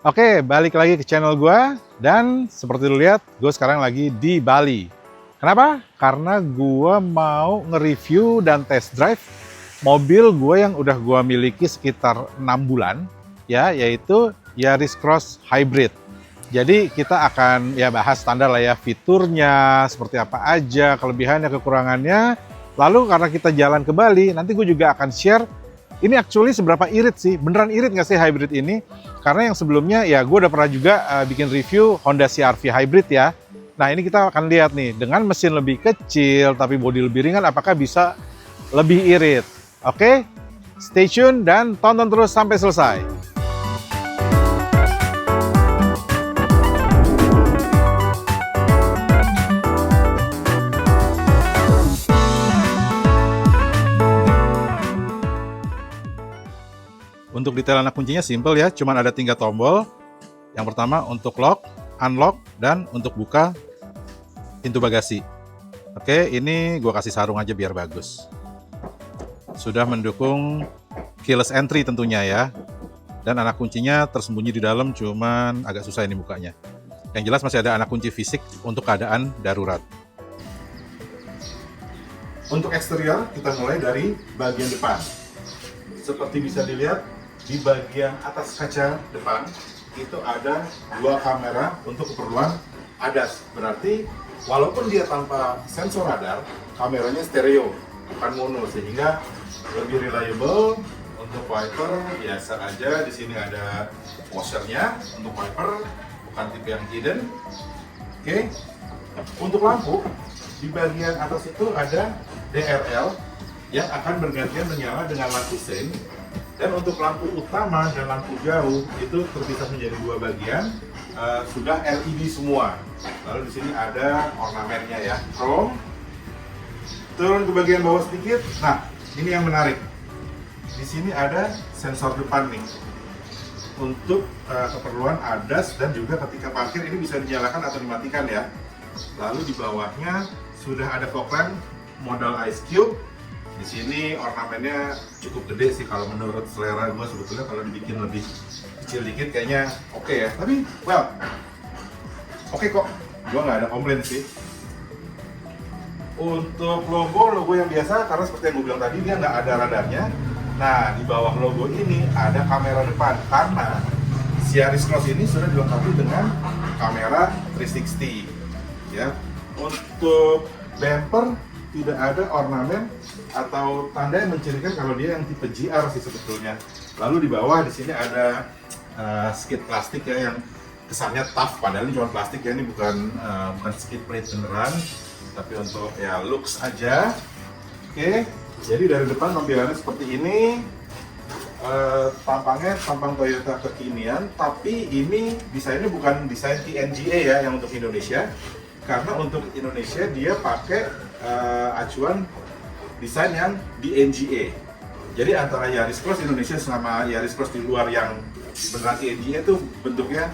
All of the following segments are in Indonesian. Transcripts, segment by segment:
Oke, balik lagi ke channel gue. Dan seperti lu lihat, gue sekarang lagi di Bali. Kenapa? Karena gue mau nge-review dan test drive mobil gue yang udah gue miliki sekitar 6 bulan, ya, yaitu Yaris Cross Hybrid. Jadi kita akan ya bahas standar lah ya, fiturnya, seperti apa aja, kelebihannya, kekurangannya. Lalu karena kita jalan ke Bali, nanti gue juga akan share ini actually seberapa irit sih, beneran irit nggak sih hybrid ini? Karena yang sebelumnya ya gue udah pernah juga bikin review Honda CR-V Hybrid ya. Nah ini kita akan lihat nih, dengan mesin lebih kecil tapi bodi lebih ringan, apakah bisa lebih irit? Oke, stay tune dan tonton terus sampai selesai. Untuk detail anak kuncinya simple ya, cuman ada 3 tombol. Yang pertama untuk lock, unlock, dan untuk buka pintu bagasi. Oke, ini gue kasih sarung aja biar bagus. Sudah mendukung keyless entry tentunya ya. Dan anak kuncinya tersembunyi di dalam, cuman agak susah ini bukanya. Yang jelas masih ada anak kunci fisik untuk keadaan darurat. Untuk eksterior, kita mulai dari bagian depan. Seperti bisa dilihat, di bagian atas kaca depan itu ada 2 kamera untuk keperluan ADAS. Berarti walaupun dia tanpa sensor radar, kameranya stereo, bukan mono, sehingga lebih reliable. Untuk wiper biasa aja, di sini ada washernya untuk wiper, bukan tipe yang hidden. Oke. Untuk lampu, di bagian atas itu ada DRL yang akan bergantian menyala dengan lampu sein. Dan untuk lampu utama dan lampu jauh itu terpisah menjadi 2 bagian, sudah LED semua. Lalu di sini ada ornamennya ya, chrome. Turun ke bagian bawah sedikit. Nah, ini yang menarik. Di sini ada sensor depan nih untuk keperluan ADAS, dan juga ketika parkir ini bisa dinyalakan atau dimatikan ya. Lalu di bawahnya sudah ada fog lamp model Ice Cube. Di sini ornamennya cukup gede sih kalau menurut selera gue. Sebetulnya kalau dibikin lebih kecil dikit kayaknya oke ya. Tapi well, oke kok, gue nggak ada komplain sih. Untuk logo yang biasa, karena seperti yang gue bilang tadi, dia nggak ada radarnya. Nah, di bawah logo ini ada kamera depan, karena Yaris Cross ini sudah dilengkapi dengan kamera 360 ya. Untuk bumper tidak ada ornamen atau tanda yang mencirikan kalau dia yang tipe GR sih sebetulnya. Lalu di bawah di sini ada skid plastik ya, yang kesannya tough, padahal ini cuma plastik ya, ini bukan skid plate beneran, tapi untuk ya looks aja. Oke, jadi dari depan tampilannya seperti ini. Tampangnya tampang Toyota kekinian, tapi ini desainnya bukan desain TNGA ya yang untuk Indonesia. Karena untuk Indonesia dia pakai acuan desain yang DNGA. Jadi antara Yaris Cross Indonesia sama Yaris Cross di luar yang beneran DNGA itu bentuknya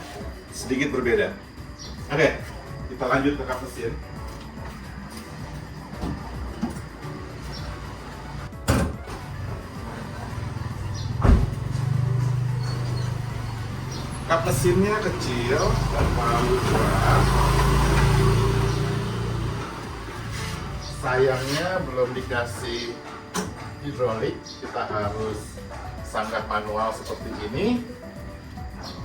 sedikit berbeda. Oke, kita lanjut ke kap mesin. Kap mesinnya kecil dan terlalu berat. Sayangnya belum dikasih hidrolik, kita harus sanggah manual seperti ini.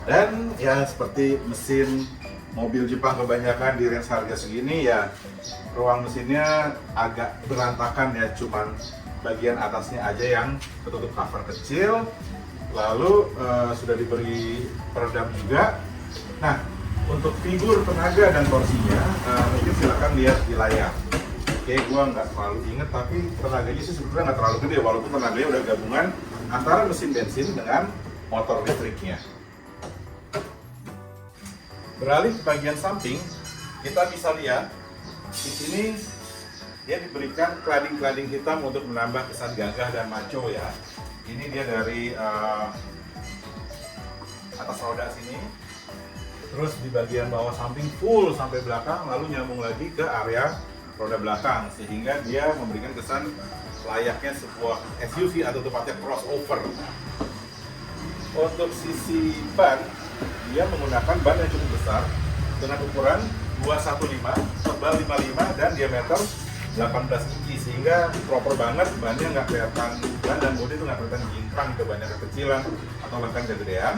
Dan ya seperti mesin mobil Jepang kebanyakan di range harga segini ya, ruang mesinnya agak berantakan ya, cuman bagian atasnya aja yang tertutup cover kecil. Lalu sudah diberi peredam juga. Nah, untuk figur tenaga dan torsinya mungkin silakan lihat di layar. Oke, gua nggak terlalu inget, tapi tenaganya sih sebetulnya nggak terlalu gede, walaupun tenaganya udah gabungan antara mesin bensin dengan motor listriknya. Beralih ke bagian samping, kita bisa lihat di sini dia diberikan cladding hitam untuk menambah kesan gagah dan macho ya. Ini dia dari atas roda sini, terus di bagian bawah samping full sampai belakang, lalu nyambung lagi ke area roda belakang, sehingga dia memberikan kesan layaknya sebuah SUV atau tepatnya crossover. Untuk sisi ban, dia menggunakan ban yang cukup besar dengan ukuran 215, tebal 55 dan diameter 18 inci, sehingga proper banget, bannya nggak kelihatan, ban dan bodi itu nggak kelihatan jimpang gitu, bannya kekecilan atau bahkan kegedean.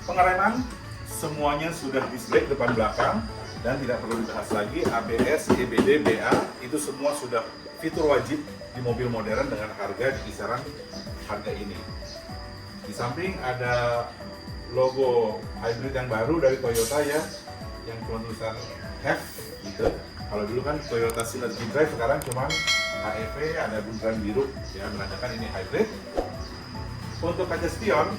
Pengereman semuanya sudah disc brake depan belakang dan tidak perlu dibahas lagi. ABS, EBD, BA itu semua sudah fitur wajib di mobil modern dengan harga di kisaran harga ini. Di samping ada logo hybrid yang baru dari Toyota ya, yang cuma tulisan HEV gitu. Kalau dulu kan Toyota Synergy Drive, sekarang cuma HEV, ada bundaran biru ya, menandakan ini hybrid. Untuk kaca spion,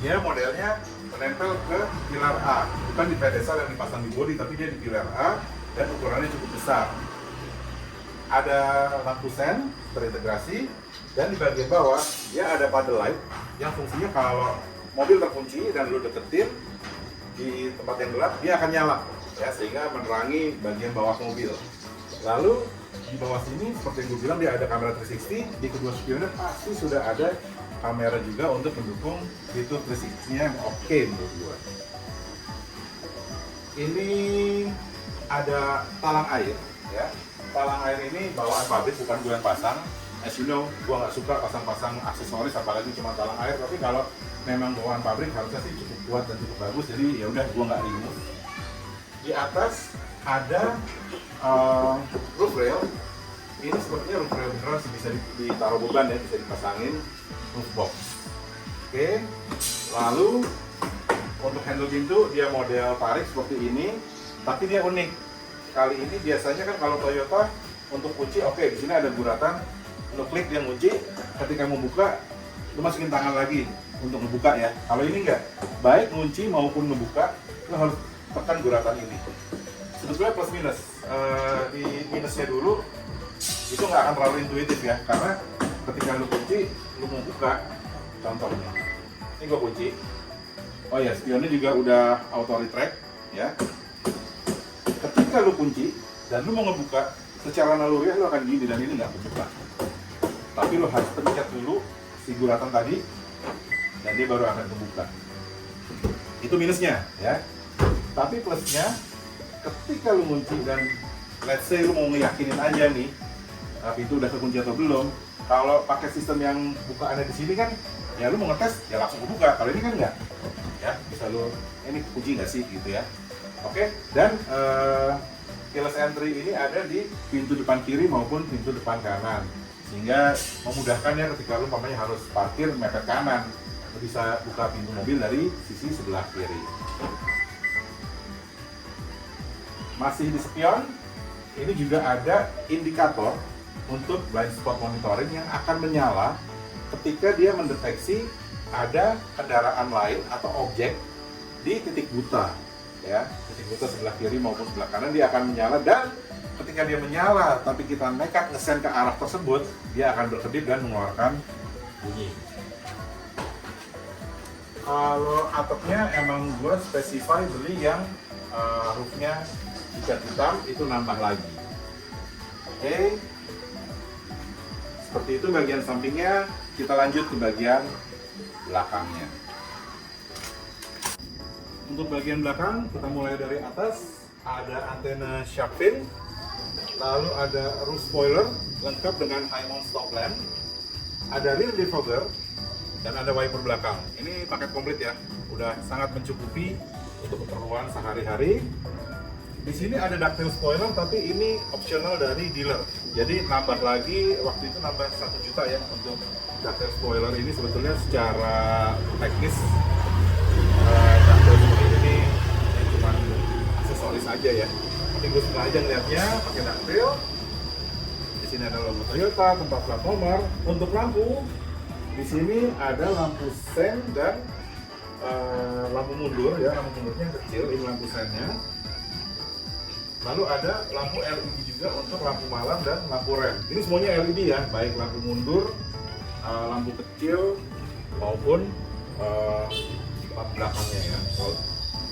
dia modelnya menempel ke pilar A, bukan di pedestal yang dipasang di bodi, tapi dia di pilar A dan ukurannya cukup besar. Ada lampu sen terintegrasi dan di bagian bawah dia ada paddle light yang fungsinya kalau mobil terkunci dan lu deketin di tempat yang gelap, dia akan nyala ya, sehingga menerangi bagian bawah mobil. Lalu di bawah sini seperti yang gue bilang, dia ada kamera 360, di kedua spionnya pasti sudah ada kamera juga untuk mendukung fitur 360-nya yang oke menurut gue. Ini ada talang air ya. Talang air ini bawaan pabrik, bukan gue yang pasang. As you know, gue nggak suka pasang-pasang aksesoris apalagi cuma talang air, tapi kalau memang bawaan pabrik harusnya sih cukup kuat dan cukup bagus, jadi ya udah gue nggak remove. Di atas ada roof rail. Ini sepertinya roof rail beneran sih, bisa ditaruh beban ya, bisa dipasangin roof box. Oke, lalu untuk handle pintu dia model tarik seperti ini, tapi dia unik. Kali ini biasanya kan kalau Toyota untuk kunci, oke, di sini ada guratan, lo klik dia kunci, ketika mau buka, lo masukin tangan lagi untuk ngebuka ya. Kalau ini enggak, baik kunci maupun ngebuka, lo harus tekan guratan ini. Sebetulnya plus minus, di minusnya dulu itu nggak akan terlalu intuitif ya, karena ketika lu kunci, lu mau buka, contohnya ini gua kunci, oh ya spionnya juga udah auto retract ya. Ketika lu kunci dan lu mau ngebuka, secara naluriah lu akan gini dan ini nggak kebuka, tapi lu harus pencet dulu si guratan tadi dan dia baru akan kebuka. Itu minusnya ya. Tapi plusnya, ketika lu kunci dan let's say lu mau ngeyakinin aja nih pintu udah kekunci atau belum, kalau pakai sistem yang bukaannya di sini kan ya lu mau ngetes ya langsung kebuka. Kalau ini kan enggak ya, bisa lu ini kunci nggak sih gitu ya. Oke, dan keyless entry ini ada di pintu depan kiri maupun pintu depan kanan, sehingga memudahkan ya ketika lu umpamanya harus parkir mepet kanan, lu bisa buka pintu mobil dari sisi sebelah kiri. Masih di spion, ini juga ada indikator untuk blind spot monitoring yang akan menyala ketika dia mendeteksi ada kendaraan lain atau objek di titik buta ya, titik buta sebelah kiri maupun sebelah kanan, dia akan menyala. Dan ketika dia menyala tapi kita nekat ngesen ke arah tersebut, dia akan berkedip dan mengeluarkan bunyi. Kalau atapnya emang gue spesify beli yang roofnya dicat hitam, itu nambah lagi. Oke, seperti itu bagian sampingnya. Kita lanjut ke bagian belakangnya. Untuk bagian belakang, kita mulai dari atas. Ada antena shark fin, lalu ada roof spoiler lengkap dengan high mount stop lamp, ada rear defogger, dan ada wiper belakang. Ini paket komplit ya, udah sangat mencukupi untuk keperluan sehari-hari. Di sini ada ductile spoiler, tapi ini optional dari dealer. Jadi nambah lagi, waktu itu nambah 1 juta ya untuk ductile spoiler ini. Sebetulnya secara teknis ductile spoiler ini cuma aksesoris aja ya. Tapi gue suka aja ngeliatnya pakai ductile. Di sini ada logo Toyota, tempat plat nomor. Untuk lampu, di sini ada lampu sen dan lampu mundur ya. Lampu mundurnya kecil, ini lampu sennya. Lalu ada lampu LED juga untuk lampu malam dan lampu rem. Ini semuanya LED ya, baik lampu mundur, lampu kecil maupun lampu belakangnya ya.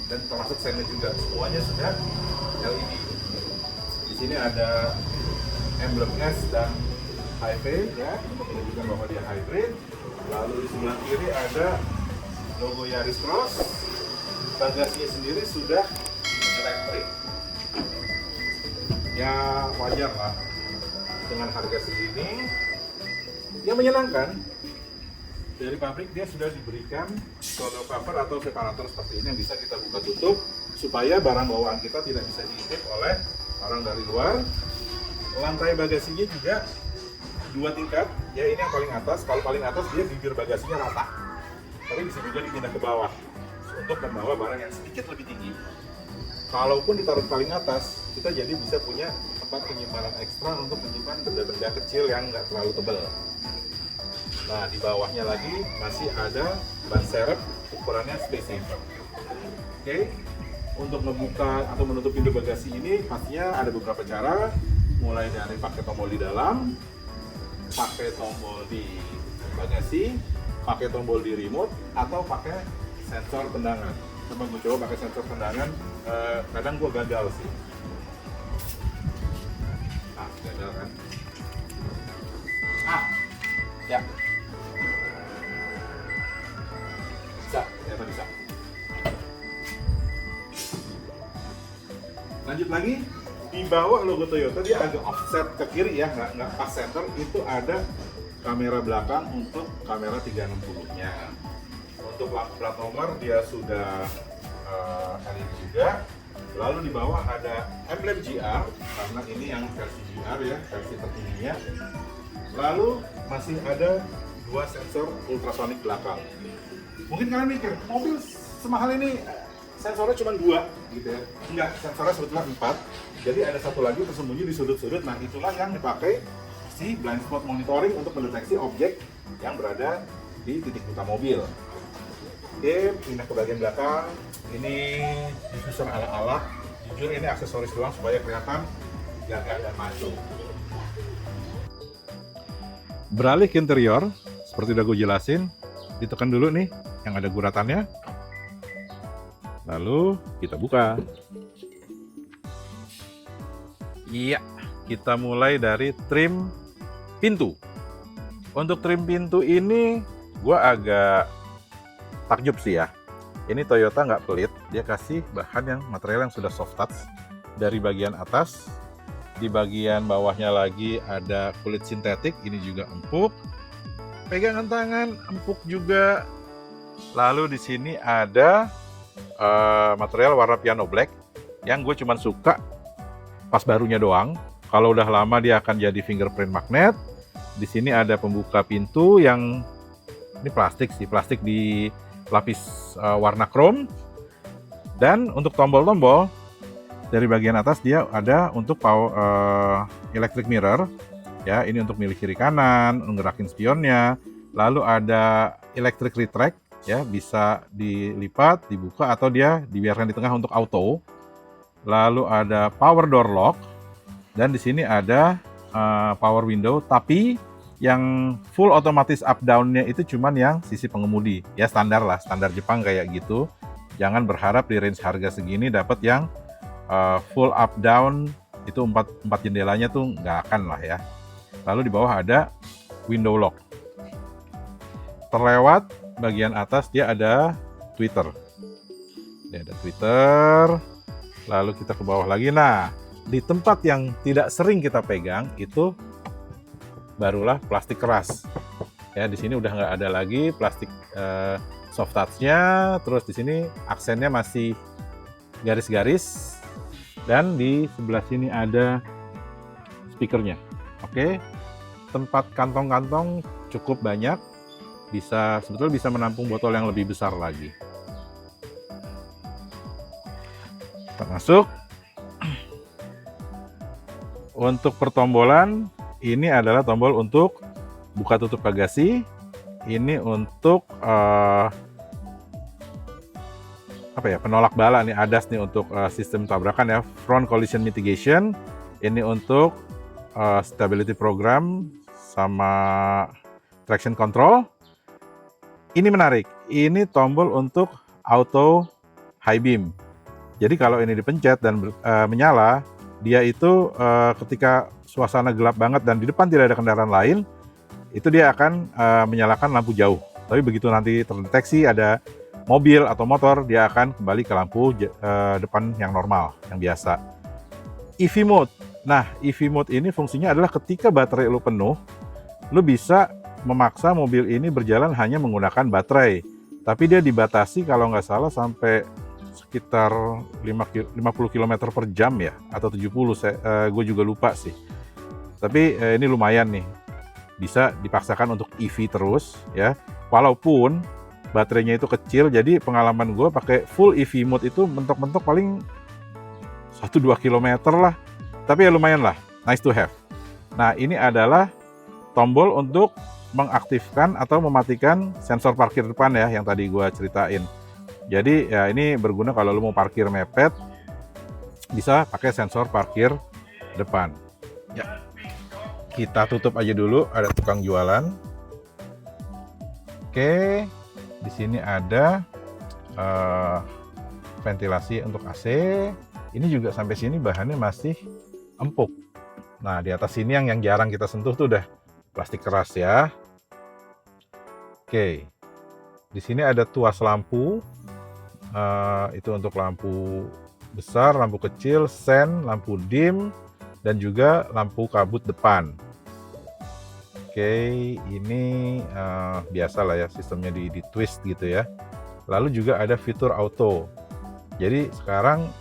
Dan termasuk sennya juga, semuanya sudah LED. Di sini ada emblem S dan HV ya, untuk menunjukkan bahwa dia hybrid. Lalu di sebelah kiri ada logo Yaris Cross. bagasinya sendiri sudah elektrik. Ya wajar lah dengan harga segini. Yang menyenangkan, dari pabrik dia sudah diberikan throttle cover atau separator seperti ini yang bisa kita buka tutup supaya barang bawaan kita tidak bisa diintip oleh orang dari luar. Lantai bagasinya juga 2 tingkat, ya ini yang paling atas. Kalau paling atas dia bibir bagasinya rata, tapi bisa juga dipindah ke bawah untuk membawa barang yang sedikit lebih tinggi. Kalaupun ditaruh paling atas, kita jadi bisa punya tempat penyimpanan ekstra untuk menyimpan benda-benda kecil yang nggak terlalu tebal. Nah, di bawahnya lagi masih ada ban serep ukurannya spesifik. Oke, untuk membuka atau menutup pintu bagasi ini pastinya ada beberapa cara, mulai dari pakai tombol di dalam, pakai tombol di bagasi, pakai tombol di remote, atau pakai sensor tendangan. Coba gue coba pakai sensor tendangan, kadang gue gagal sih. Ah, gagal kan? Ah, ya. Bisa, ternyata bisa. Lanjut lagi, di bawah logo Toyota dia agak offset ke kiri ya, nggak pas center. Itu ada kamera belakang untuk kamera 360-nya. Untuk lampu plat nomor dia sudah LED juga. Lalu di bawah ada emblem GR, karena ini yang versi GR ya, versi tertingginya. Lalu masih ada 2 sensor ultrasonic belakang. Mungkin kalian mikir, mobil semahal ini sensornya cuma 2 gitu ya. Enggak, sensornya sebetulnya 4. Jadi ada satu lagi tersembunyi di sudut-sudut. Nah, itulah yang dipakai si blind spot monitoring untuk mendeteksi objek yang berada di titik buta mobil. Oke, pindah ke bagian belakang. Ini diffuser ala-ala. Jujur ini aksesoris doang supaya kelihatan gagah dan maco. Beralih ke interior, seperti udah gue jelasin, ditekan dulu nih yang ada guratannya. Lalu kita buka. Iya, kita mulai dari trim pintu. Untuk trim pintu ini gue agak takjub sih ya. Ini Toyota nggak pelit, dia kasih bahan yang material yang sudah soft touch dari bagian atas. Di bagian bawahnya lagi ada kulit sintetik, ini juga empuk. Pegangan tangan empuk juga. Lalu di sini ada material warna piano black yang gue cuman suka pas barunya doang. Kalau udah lama dia akan jadi fingerprint magnet. Di sini ada pembuka pintu yang ini plastik sih, plastik di lapis warna chrome. Dan untuk tombol-tombol dari bagian atas dia ada untuk power electric mirror ya, ini untuk milih kiri kanan, ngerakin spionnya. Lalu ada electric retract ya, bisa dilipat, dibuka atau dia dibiarkan di tengah untuk auto. Lalu ada power door lock dan di sini ada power window, tapi yang full otomatis up down-nya itu cuman yang sisi pengemudi. Ya standar lah, standar Jepang kayak gitu. Jangan berharap di range harga segini dapat yang full up down itu 4 jendelanya tuh nggak akan lah ya. Lalu di bawah ada window lock. Terlewat bagian atas dia ada tweeter. Dia ada tweeter. Lalu kita ke bawah lagi. Nah, di tempat yang tidak sering kita pegang itu barulah plastik keras. Ya, di sini udah nggak ada lagi plastik soft touch-nya. Terus di sini aksennya masih garis-garis. Dan di sebelah sini ada speakernya. Oke, tempat kantong-kantong cukup banyak. Sebetulnya bisa menampung botol yang lebih besar lagi. Kita masuk. Untuk pertombolan, ini adalah tombol untuk buka tutup bagasi. Ini untuk penolak bala nih, ADAS nih untuk sistem tabrakan ya, front collision mitigation. Ini untuk stability program sama traction control. Ini menarik, ini tombol untuk auto high beam. Jadi kalau ini dipencet dan menyala, dia itu ketika suasana gelap banget dan di depan tidak ada kendaraan lain, itu dia akan menyalakan lampu jauh. Tapi begitu nanti terdeteksi ada mobil atau motor, dia akan kembali ke lampu depan yang normal, yang biasa. EV mode. Nah, EV mode ini fungsinya adalah ketika baterai lu penuh, lu bisa memaksa mobil ini berjalan hanya menggunakan baterai. Tapi dia dibatasi kalau nggak salah sampai sekitar 50 km per jam ya, atau 70, gue juga lupa sih. Tapi ini lumayan nih, bisa dipaksakan untuk EV terus ya, walaupun baterainya itu kecil. Jadi pengalaman gue pakai full EV mode itu mentok-mentok paling 1-2 km lah, tapi ya lumayan lah, nice to have. Nah, ini adalah tombol untuk mengaktifkan atau mematikan sensor parkir depan ya, yang tadi gue ceritain. Jadi ya ini berguna kalau lu mau parkir mepet, bisa pakai sensor parkir depan. Ya, kita tutup aja dulu, ada tukang jualan. Oke, di sini ada ventilasi untuk AC. Ini juga sampai sini bahannya masih empuk. Nah, di atas sini yang jarang kita sentuh tuh udah plastik keras ya. Oke, di sini ada tuas lampu. Itu untuk lampu besar, lampu kecil, sen, lampu dim, dan juga lampu kabut depan. Oke, ini biasa lah ya, sistemnya di twist gitu ya. Lalu juga ada fitur auto. Jadi sekarang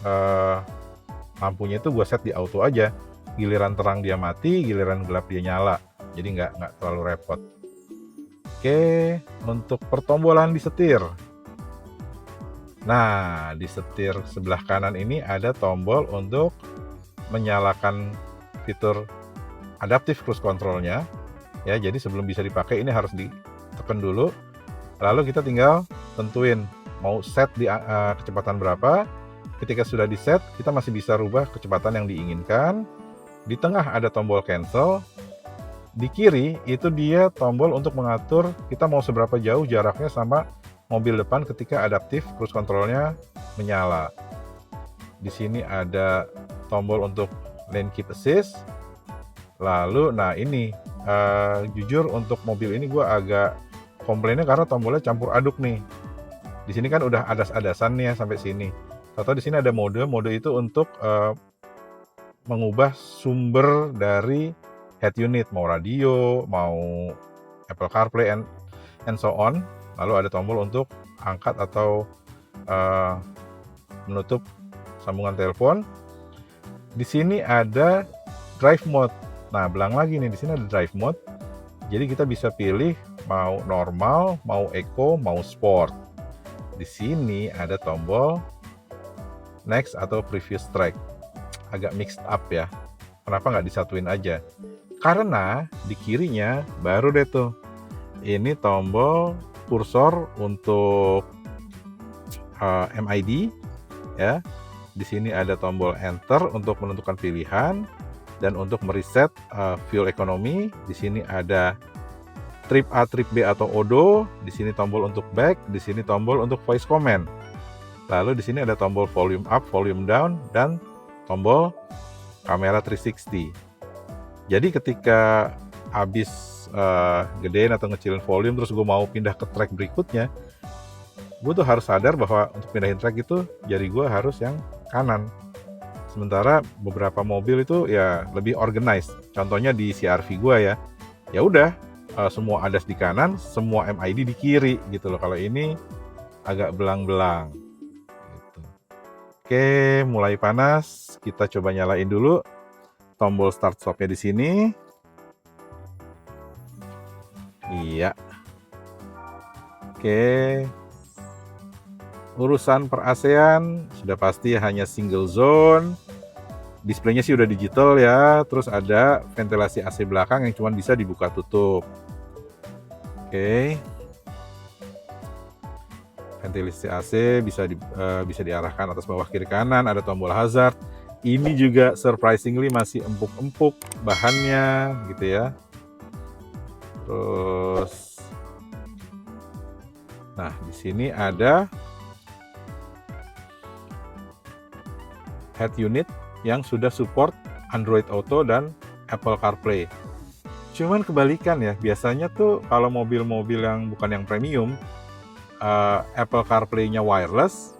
lampunya itu gue set di auto aja. Giliran terang dia mati, giliran gelap dia nyala. Jadi nggak terlalu repot. Oke, untuk pertombolan di setir. Nah, di setir sebelah kanan ini ada tombol untuk menyalakan fitur adaptive cruise control-nya. Ya, jadi sebelum bisa dipakai ini harus ditekan dulu. Lalu kita tinggal tentuin mau set di kecepatan berapa. Ketika sudah di set, kita masih bisa rubah kecepatan yang diinginkan. Di tengah ada tombol cancel. Di kiri itu dia tombol untuk mengatur kita mau seberapa jauh jaraknya sama mobil depan ketika adaptive cruise control-nya menyala. Di sini ada tombol untuk lane keep assist. Lalu, nah ini jujur untuk mobil ini gue agak komplainnya karena tombolnya campur aduk nih. Di sini kan udah adas-adasan nih ya sampai sini. Atau di sini ada mode itu untuk mengubah sumber dari head unit, mau radio, mau Apple CarPlay and so on. Lalu ada tombol untuk angkat atau menutup sambungan telepon. Di sini ada drive mode. Nah, belang lagi nih, di sini ada drive mode. Jadi kita bisa pilih mau normal, mau eco, mau sport. Di sini ada tombol next atau previous track. Agak mixed up ya. Kenapa nggak disatuin aja? Karena di kirinya baru deh tuh. Ini tombol kursor untuk MID ya. Di sini ada tombol enter untuk menentukan pilihan dan untuk mereset fuel economy. Di sini ada trip A, trip B atau odo. Di sini tombol untuk back, di sini tombol untuk voice command. Lalu di sini ada tombol volume up, volume down, dan tombol kamera 360. Jadi ketika habis gedein atau ngecilin volume terus gue mau pindah ke track berikutnya, gue tuh harus sadar bahwa untuk pindahin track itu jari gue harus yang kanan. Sementara beberapa mobil itu ya lebih organized. Contohnya di CR-V gue ya. Ya udah, semua ADAS di kanan, semua MID di kiri gitu loh. Kalau ini agak belang-belang. Gitu. Oke, mulai panas. Kita coba nyalain dulu tombol start stop-nya di sini. Iya. Oke. Urusan per ASEAN sudah pasti hanya single zone. Displaynya sih udah digital ya. Terus ada ventilasi AC belakang yang cuma bisa dibuka tutup. Oke. Ventilasi AC bisa diarahkan atas bawah kiri kanan. Ada tombol hazard. Ini juga surprisingly masih empuk-empuk bahannya gitu ya. Terus, nah di sini ada head unit yang sudah support Android Auto dan Apple CarPlay. Cuman kebalikan ya, biasanya tuh kalau mobil-mobil yang bukan yang premium, Apple CarPlay-nya wireless,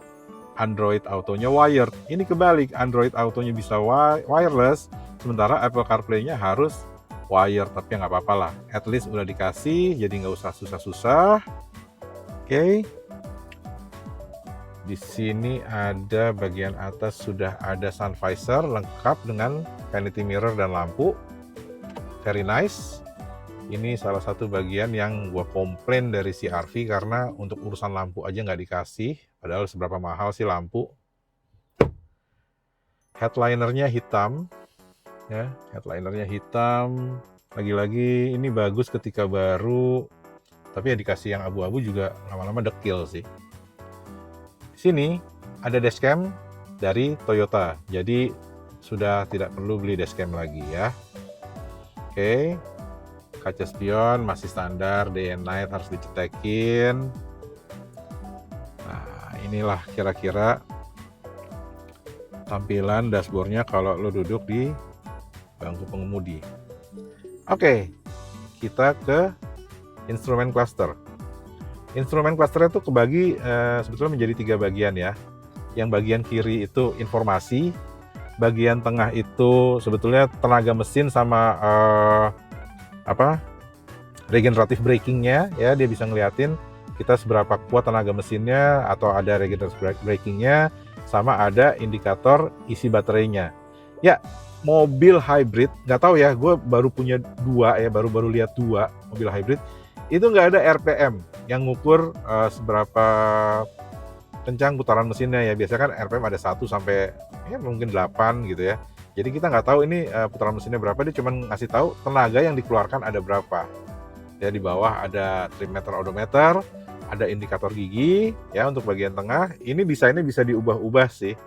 Android Auto-nya wired. Ini kebalik, Android Auto-nya bisa wireless, sementara Apple CarPlay-nya harus wired. Tapi nggak apa-apa lah, at least udah dikasih, jadi nggak usah susah-susah. Oke. Di sini ada bagian atas sudah ada sun visor lengkap dengan vanity mirror dan lampu. Very nice. Ini salah satu bagian yang gue komplain dari CR-V karena untuk urusan lampu aja nggak dikasih. Padahal seberapa mahal sih lampu. Headlinernya hitam. Ya, headlinernya hitam. Lagi-lagi ini bagus ketika baru. Tapi ya dikasih yang abu-abu juga lama-lama dekil sih. Di sini ada dashcam dari Toyota. Jadi sudah tidak perlu beli dashcam lagi ya. Oke. Kaca spion masih standar, day and night harus dicetekin. Nah, inilah kira-kira tampilan dashboardnya kalau lo duduk di bangku pengemudi. Oke, kita ke instrumen cluster. Instrumen cluster itu kebagi sebetulnya menjadi 3 bagian ya. Yang bagian kiri itu informasi, bagian tengah itu sebetulnya tenaga mesin sama regenerative brakingnya ya, dia bisa ngeliatin kita seberapa kuat tenaga mesinnya atau ada regenerative brakingnya, sama ada indikator isi baterainya. Ya, mobil hybrid nggak tahu ya, gue baru punya 2 ya, baru lihat 2 mobil hybrid itu nggak ada RPM yang ngukur seberapa kencang putaran mesinnya ya. Biasanya kan RPM ada 1 sampai ya mungkin 8 gitu ya. Jadi kita nggak tahu ini putaran mesinnya berapa, dia cuma ngasih tahu tenaga yang dikeluarkan ada berapa. Ya, di bawah ada trimeter odometer, ada indikator gigi ya untuk bagian tengah. Ini desainnya bisa diubah-ubah sih.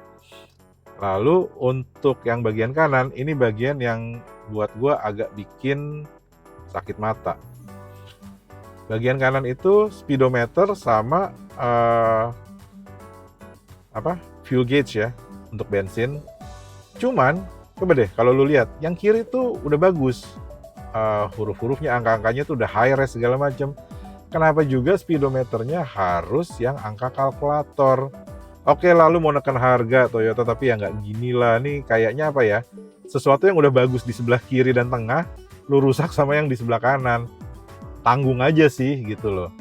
Lalu untuk yang bagian kanan, ini bagian yang buat gua agak bikin sakit mata. Bagian kanan itu speedometer sama fuel gauge ya untuk bensin. Cuman coba deh kalau lu lihat, yang kiri tuh udah bagus, huruf-hurufnya, angka-angkanya tuh udah high res segala macam. Kenapa juga speedometernya harus yang angka kalkulator? Oke, lalu mau neken harga Toyota, tapi ya nggak gini lah. Nih kayaknya apa ya, sesuatu yang udah bagus di sebelah kiri dan tengah, lu rusak sama yang di sebelah kanan. Tanggung aja sih gitu loh.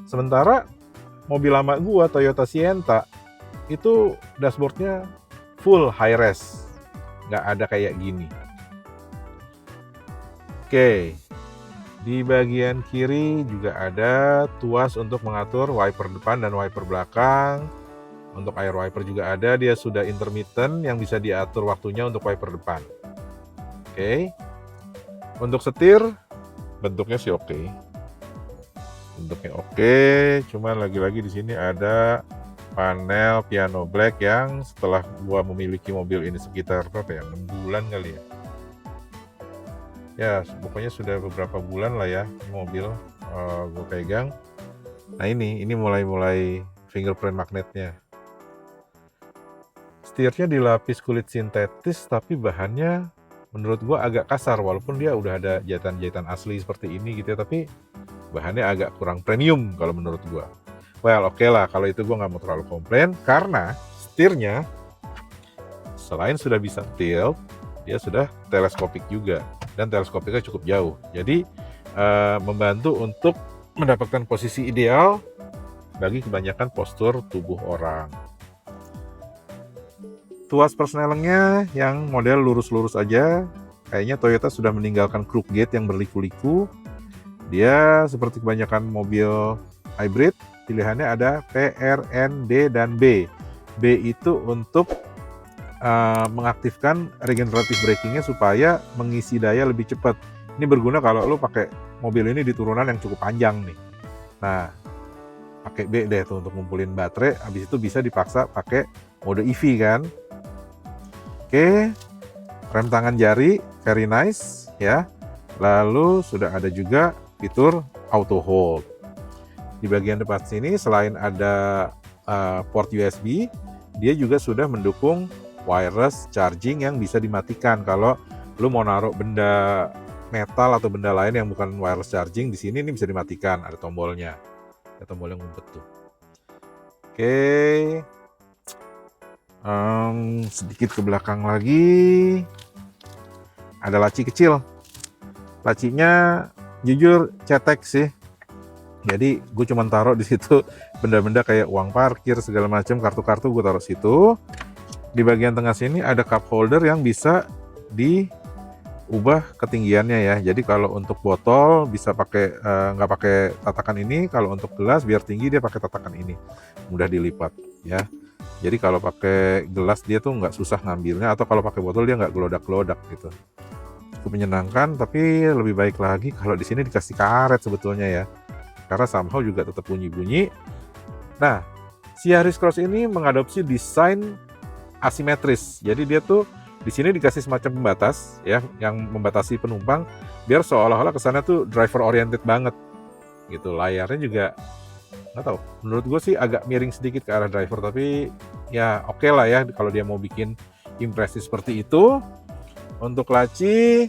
Sementara mobil lama gua, Toyota Sienta, itu dashboardnya full high res. Nggak ada kayak gini. Oke, di bagian kiri juga ada tuas untuk mengatur wiper depan dan wiper belakang. Untuk air wiper juga ada, dia sudah intermittent yang bisa diatur waktunya untuk wiper depan. Oke, untuk setir bentuknya sih oke. Bentuknya oke, cuman lagi-lagi di sini ada panel piano black yang setelah gua memiliki mobil ini sekitar berapa ya, 6 bulan kali ya. Ya, pokoknya sudah beberapa bulan lah ya mobil gua pegang. Nah ini mulai fingerprint magnetnya. Setirnya dilapis kulit sintetis, tapi bahannya menurut gua agak kasar, walaupun dia udah ada jahitan-jahitan asli seperti ini gitu ya, tapi bahannya agak kurang premium kalau menurut gua. Well, oke lah, kalau itu gue nggak mau terlalu komplain, karena setirnya selain sudah bisa tilt, dia sudah teleskopik juga, dan teleskopiknya cukup jauh. Jadi membantu untuk mendapatkan posisi ideal bagi kebanyakan postur tubuh orang. Tuas persnelingnya yang model lurus-lurus aja, kayaknya Toyota sudah meninggalkan crook gate yang berliku-liku. Dia seperti kebanyakan mobil hybrid, pilihannya ada P, R, N, D, dan B. B itu untuk mengaktifkan regenerative brakingnya supaya mengisi daya lebih cepat. Ini berguna kalau lo pakai mobil ini di turunan yang cukup panjang nih. Nah, pakai B deh tuh untuk ngumpulin baterai. Habis itu bisa dipaksa pakai mode EV kan. Oke, rem tangan jari, very nice ya. Lalu sudah ada juga fitur auto hold. Di bagian depan sini selain ada port USB, dia juga sudah mendukung wireless charging yang bisa dimatikan kalau lu mau naruh benda metal atau benda lain yang bukan wireless charging. Di sini ini bisa dimatikan, ada tombolnya, ada tombol yang ngumpet tuh. Oke. Sedikit ke belakang lagi. Ada laci kecil. Lacinya jujur cetek sih. Jadi gue cuma taruh di situ benda-benda kayak uang parkir segala macam, kartu-kartu gue taruh situ. Di bagian tengah sini ada cup holder yang bisa diubah ketinggiannya ya. Jadi kalau untuk botol bisa pakai nggak pakai tatakan ini. Kalau untuk gelas biar tinggi dia pakai tatakan ini. Mudah dilipat ya. Jadi kalau pakai gelas dia tuh nggak susah ngambilnya, atau kalau pakai botol dia nggak gelodak-gelodak gitu. Cukup menyenangkan, tapi lebih baik lagi kalau di sini dikasih karet sebetulnya ya, karena somehow juga tetap bunyi-bunyi. Nah, si Yaris Cross ini mengadopsi desain asimetris. Jadi dia tuh di sini dikasih semacam pembatas ya, yang membatasi penumpang, biar seolah-olah kesannya tuh driver oriented banget gitu. Layarnya juga nggak tahu, menurut gue sih agak miring sedikit ke arah driver, tapi ya oke lah ya kalau dia mau bikin impresi seperti itu. Untuk laci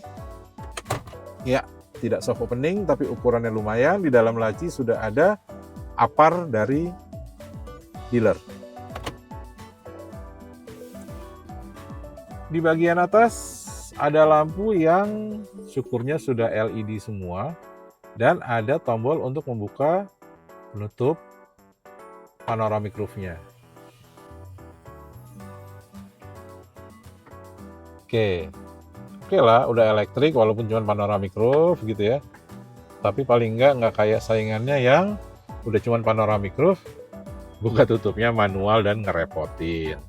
ya tidak soft opening, tapi ukurannya lumayan. Di dalam laci sudah ada apar dari dealer. Di bagian atas ada lampu yang syukurnya sudah LED semua, dan ada tombol untuk membuka penutup panoramic roof-nya. Oke lah, udah elektrik walaupun cuma panoramic roof gitu ya. Tapi paling nggak kayak saingannya yang udah cuma panoramic roof, buka tutupnya manual dan ngerepotin.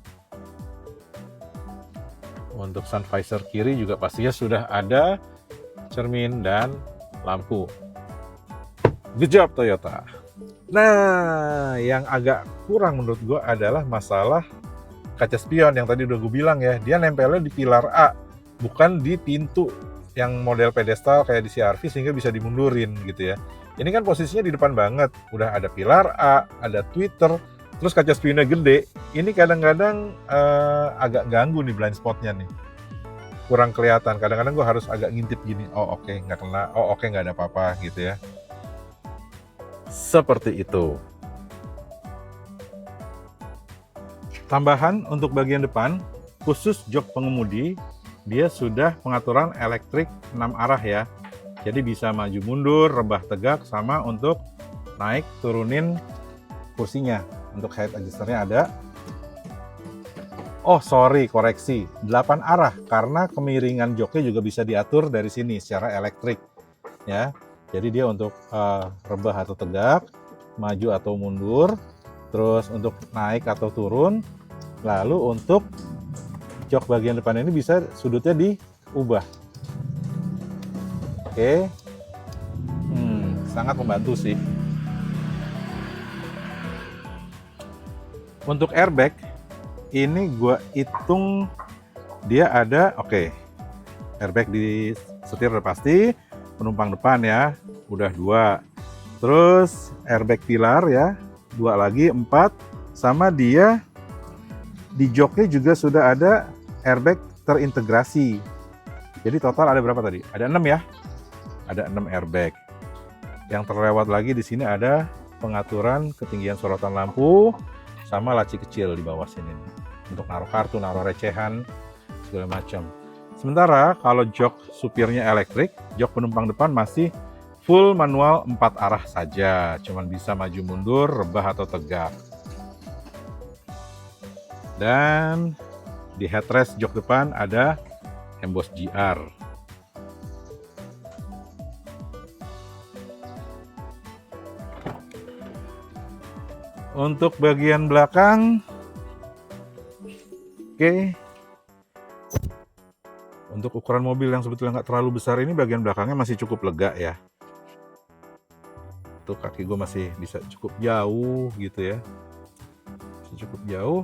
Untuk sun visor kiri juga pastinya sudah ada cermin dan lampu. Good job Toyota. Nah, yang agak kurang menurut gue adalah masalah kaca spion yang tadi udah gue bilang ya. Dia nempelnya di pilar A, bukan di pintu yang model pedestal kayak di CR-V sehingga bisa dimundurin gitu ya. Ini kan posisinya di depan banget. Udah ada pilar A, ada tweeter, terus kaca spionnya gede. Ini kadang-kadang agak ganggu nih blind spotnya nih. Kurang kelihatan. Kadang-kadang gue harus agak ngintip gini. Oh oke, nggak kena. Oh oke, nggak ada apa-apa gitu ya. Seperti itu. Tambahan untuk bagian depan, khusus jok pengemudi, dia sudah pengaturan elektrik 6 arah ya. Jadi bisa maju mundur, rebah tegak, sama untuk naik turunin kursinya. Untuk head adjusternya ada. Oh sorry, koreksi, 8 arah karena kemiringan joknya juga bisa diatur dari sini secara elektrik ya. Jadi dia untuk rebah atau tegak, maju atau mundur, terus untuk naik atau turun. Lalu untuk jok bagian depan ini bisa sudutnya diubah. Oke, sangat membantu sih. Untuk airbag ini gue hitung dia ada, airbag di setir udah pasti. Penumpang depan ya, udah 2. Terus airbag pilar ya, 2 lagi, 4. Sama dia di joknya juga sudah ada airbag terintegrasi. Jadi total ada berapa tadi? Ada 6 ya? Ada 6 airbag. Yang terlewat lagi di sini ada pengaturan ketinggian sorotan lampu sama laci kecil di bawah sini nih. Untuk naruh kartu, naruh recehan, segala macam. Sementara kalau jok supirnya elektrik, jok penumpang depan masih full manual 4 arah saja. Cuman bisa maju mundur, rebah atau tegak. Dan di headrest jok depan ada emboss GR. Untuk bagian belakang, untuk ukuran mobil yang sebetulnya nggak terlalu besar ini, bagian belakangnya masih cukup lega ya. Tuh kaki gue masih bisa cukup jauh gitu ya. Masih cukup jauh.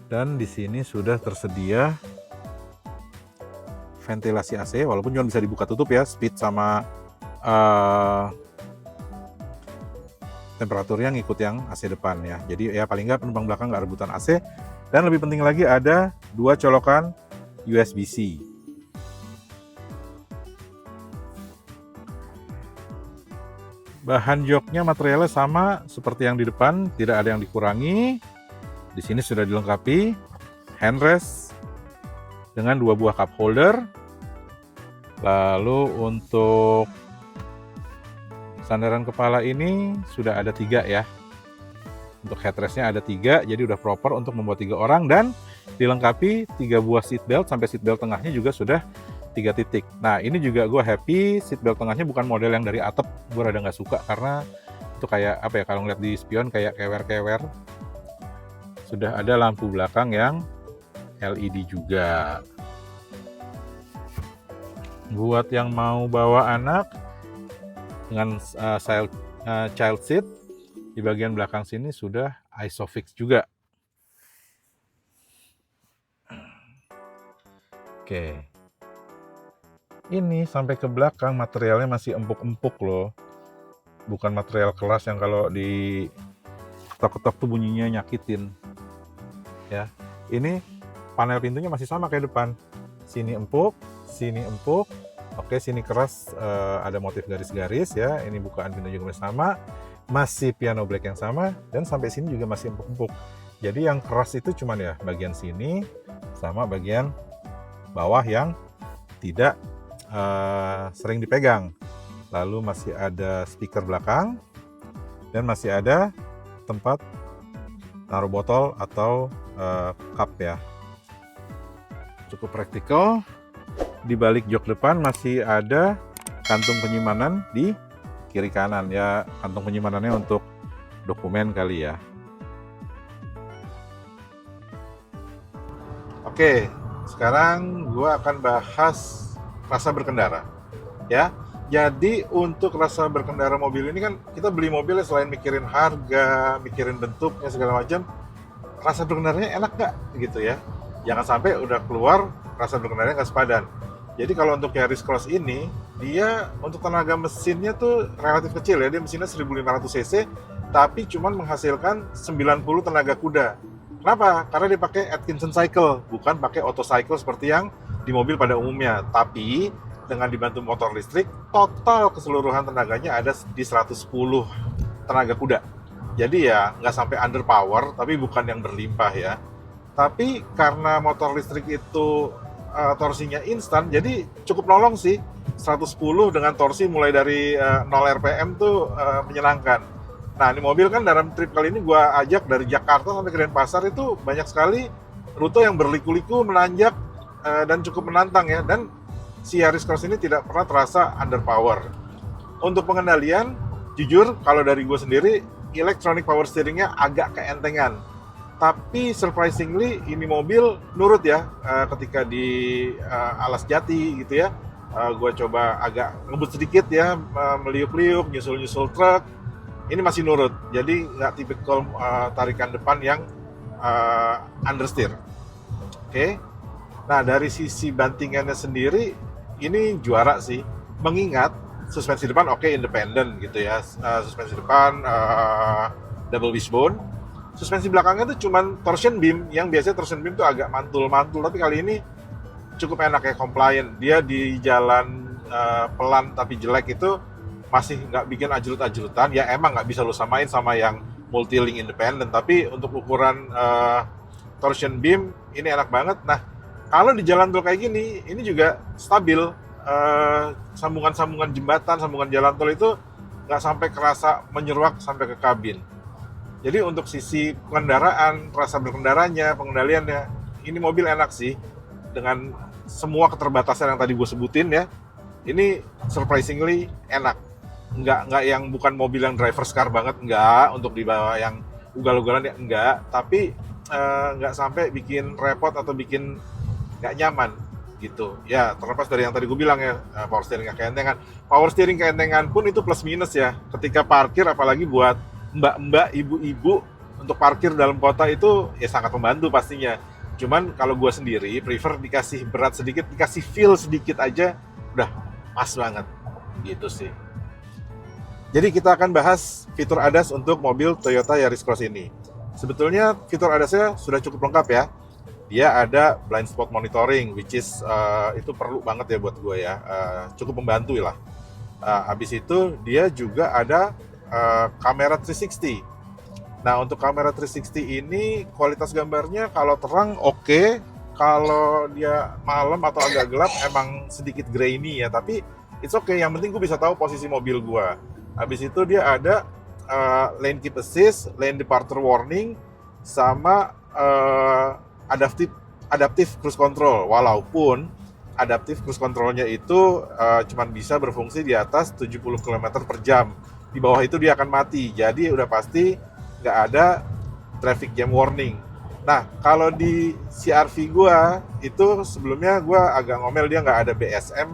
Dan di sini sudah tersedia ventilasi AC, walaupun cuma bisa dibuka tutup ya, speed sama temperaturnya ngikut yang AC depan ya. Jadi ya paling nggak penumpang belakang nggak rebutan AC. Dan lebih penting lagi ada 2 colokan USB-C. Bahan joknya materialnya sama seperti yang di depan, tidak ada yang dikurangi. Di sini sudah dilengkapi handrest dengan 2 buah cup holder. Lalu untuk sandaran kepala ini sudah ada 3 ya. Untuk headrestnya ada 3, jadi udah proper untuk membuat 3 orang, dan dilengkapi 3 buah seat belt, sampai seat belt tengahnya juga sudah 3 titik. Nah ini juga gue happy, seat belt tengahnya bukan model yang dari atap, gue rada nggak suka karena itu kayak apa ya, kalau ngeliat di spion kayak kewer-kewer. Sudah ada lampu belakang yang LED juga. Buat yang mau bawa anak dengan child seat, di bagian belakang sini sudah ISOFIX juga. Oke. Ini sampai ke belakang materialnya masih empuk-empuk loh. Bukan material keras yang kalau di ketok-ketok tuh bunyinya nyakitin. Ya. Ini panel pintunya masih sama kayak depan. Sini empuk, sini empuk. Oke, sini keras, ada motif garis-garis ya. Ini bukaan pintu juga masih sama. Masih piano black yang sama, dan sampai sini juga masih empuk-empuk. Jadi yang keras itu cuman ya bagian sini sama bagian bawah yang tidak sering dipegang. Lalu masih ada speaker belakang, dan masih ada tempat naruh botol atau cup ya. Cukup praktikal. Di balik jok depan masih ada kantung penyimpanan di kiri kanan ya, kantung penyimpanannya untuk dokumen kali ya. Oke, sekarang gua akan bahas rasa berkendara ya. Jadi untuk rasa berkendara mobil ini kan, kita beli mobilnya selain mikirin harga, mikirin bentuknya segala macam, rasa berkendaranya enak nggak gitu ya. Jangan sampai udah keluar rasa berkendaranya nggak sepadan. Jadi kalau untuk Yaris Cross ini, dia untuk tenaga mesinnya tuh relatif kecil ya. Dia mesinnya 1500 cc, tapi cuman menghasilkan 90 tenaga kuda. Kenapa? Karena dia pakai Atkinson cycle, bukan pakai auto cycle seperti yang di mobil pada umumnya. Tapi dengan dibantu motor listrik, total keseluruhan tenaganya ada di 110 tenaga kuda. Jadi ya nggak sampai underpower, tapi bukan yang berlimpah ya. Tapi karena motor listrik itu torsinya instan, jadi cukup nolong sih. 110 dengan torsi mulai dari 0 rpm tuh menyenangkan. Nah ini mobil kan dalam trip kali ini gua ajak dari Jakarta sampai ke Denpasar, itu banyak sekali rute yang berliku-liku, menanjak, dan cukup menantang ya. Dan si Yaris Cross ini tidak pernah terasa underpower. Untuk pengendalian, jujur kalau dari gue sendiri, electronic power steeringnya agak keentengan. Tapi surprisingly ini mobil nurut ya, ketika di alas jati gitu ya. Gue coba agak ngebut sedikit ya, meliuk-liuk, nyusul-nyusul truk. Ini masih nurut, jadi nggak tipikal tarikan depan yang understeer. Oke. Nah dari sisi bantingannya sendiri, ini juara sih. Mengingat suspensi depan independen gitu ya. Suspensi depan double wishbone. Suspensi belakangnya tuh cuman torsion beam, yang biasanya torsion beam tuh agak mantul-mantul, tapi kali ini cukup enak ya, compliant. Dia di jalan pelan tapi jelek itu masih nggak bikin ajrut-ajrutan. Ya emang nggak bisa lo samain sama yang multi-link independen, tapi untuk ukuran torsion beam ini enak banget. Nah kalau di jalan tol kayak gini, ini juga stabil. Sambungan-sambungan jembatan, sambungan jalan tol itu nggak sampai kerasa menyeruak sampai ke kabin. Jadi untuk sisi pengendaraan, rasa berkendaranya, pengendaliannya, ini mobil enak sih. Dengan semua keterbatasan yang tadi gue sebutin ya, ini surprisingly enak. Nggak yang bukan mobil yang driver's car banget, nggak. Untuk dibawa yang ugal-ugalan ya enggak. Tapi nggak sampai bikin repot atau bikin nggak nyaman gitu. Ya terlepas dari yang tadi gue bilang ya, power steering keentengan. Power steering keentengan pun itu plus minus ya. Ketika parkir, apalagi buat mbak-mbak, ibu-ibu untuk parkir dalam kota itu ya sangat membantu pastinya. Cuman kalau gue sendiri prefer dikasih berat sedikit, dikasih feel sedikit aja udah pas banget gitu sih. Jadi kita akan bahas fitur ADAS untuk mobil Toyota Yaris Cross ini. Sebetulnya fitur ADAS-nya sudah cukup lengkap ya. Dia ada blind spot monitoring, which is itu perlu banget ya buat gue ya, cukup membantu lah. Habis itu dia juga ada kamera 360. Nah, untuk kamera 360 ini kualitas gambarnya kalau terang oke, kalau dia malam atau agak gelap emang sedikit grainy ya, tapi it's okay, yang penting gue bisa tahu posisi mobil gue. Habis itu dia ada lane keep assist, lane departure warning, sama adaptive cruise control. Walaupun adaptive cruise controlnya itu cuman bisa berfungsi di atas 70 km per jam. Di bawah itu dia akan mati, jadi udah pasti nggak ada traffic jam warning. Nah, kalau di CR-V gua itu sebelumnya gua agak ngomel, dia nggak ada BSM,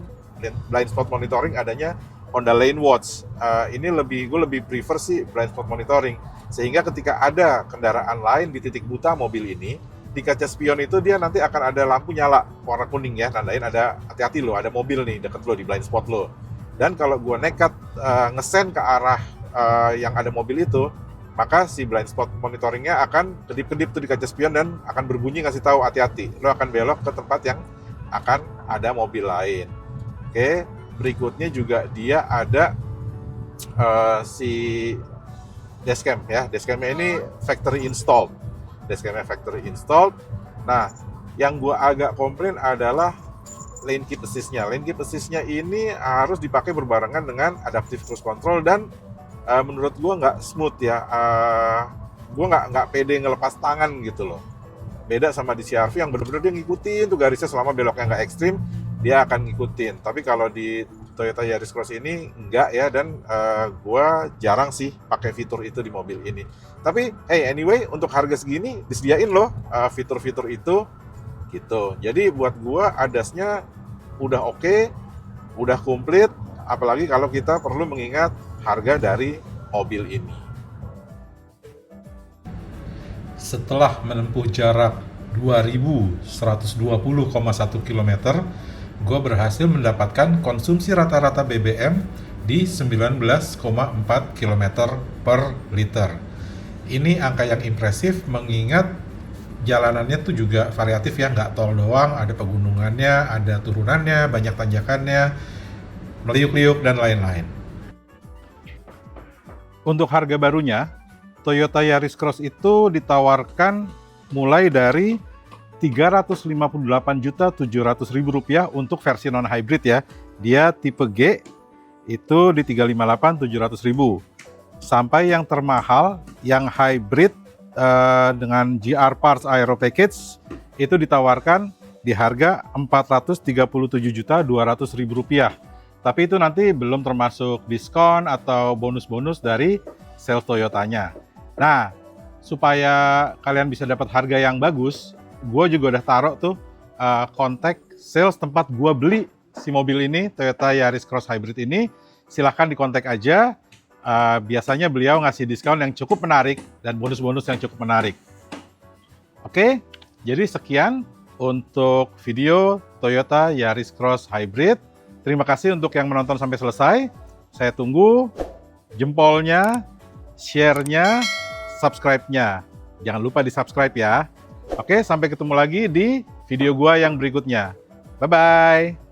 blind spot monitoring, adanya Honda Lane Watch. Ini gue lebih prefer sih blind spot monitoring, sehingga ketika ada kendaraan lain di titik buta mobil ini, di kaca spion itu dia nanti akan ada lampu nyala warna kuning ya, nandain ada hati-hati lo, ada mobil nih deket lo di blind spot lo. Dan kalau gua nekat ngesen ke arah yang ada mobil itu, maka si blind spot monitoringnya akan kedip-kedip tuh di kaca spion dan akan berbunyi ngasih tahu hati-hati, lo akan belok ke tempat yang akan ada mobil lain. Oke, berikutnya juga dia ada si dashcam ya. Dashcamnya ini factory installed. Nah, yang gua agak komplain adalah lane keep assist-nya. Lane keep assist-nya ini harus dipakai berbarengan dengan adaptive cruise control, dan menurut gue nggak smooth ya. Gue nggak pede ngelepas tangan gitu loh. Beda sama di CR-V yang bener-bener dia ngikutin tuh garisnya, selama beloknya nggak ekstrim dia akan ngikutin. Tapi kalau di Toyota Yaris Cross ini enggak ya, dan gue jarang sih pakai fitur itu di mobil ini. Tapi anyway, untuk harga segini disediain loh fitur-fitur itu gitu. Jadi buat gue ADAS-nya udah oke, udah komplit, apalagi kalau kita perlu mengingat harga dari mobil ini. Setelah menempuh jarak 2120,1 km, gue berhasil mendapatkan konsumsi rata-rata BBM di 19,4 km per liter. Ini angka yang impresif mengingat jalanannya tuh juga variatif ya, nggak tol doang, ada pegunungannya, ada turunannya, banyak tanjakannya, meliuk-liuk, dan lain-lain. Untuk harga barunya, Toyota Yaris Cross itu ditawarkan mulai dari Rp358.700.000 untuk versi non-hybrid ya. Dia tipe G itu di Rp358.700.000. Sampai yang termahal, yang hybrid dengan GR Parts Aero Package itu ditawarkan di harga Rp437.200.000. Tapi itu nanti belum termasuk diskon atau bonus-bonus dari sales Toyotanya. Nah, supaya kalian bisa dapat harga yang bagus, gue juga udah taruh tuh kontak sales tempat gue beli si mobil ini, Toyota Yaris Cross Hybrid ini. Silahkan dikontak aja, biasanya beliau ngasih diskon yang cukup menarik dan bonus-bonus yang cukup menarik. Oke, jadi sekian untuk video Toyota Yaris Cross Hybrid. Terima kasih untuk yang menonton sampai selesai. Saya tunggu jempolnya, share-nya, subscribe-nya. Jangan lupa di-subscribe ya. Oke, sampai ketemu lagi di video gua yang berikutnya. Bye-bye.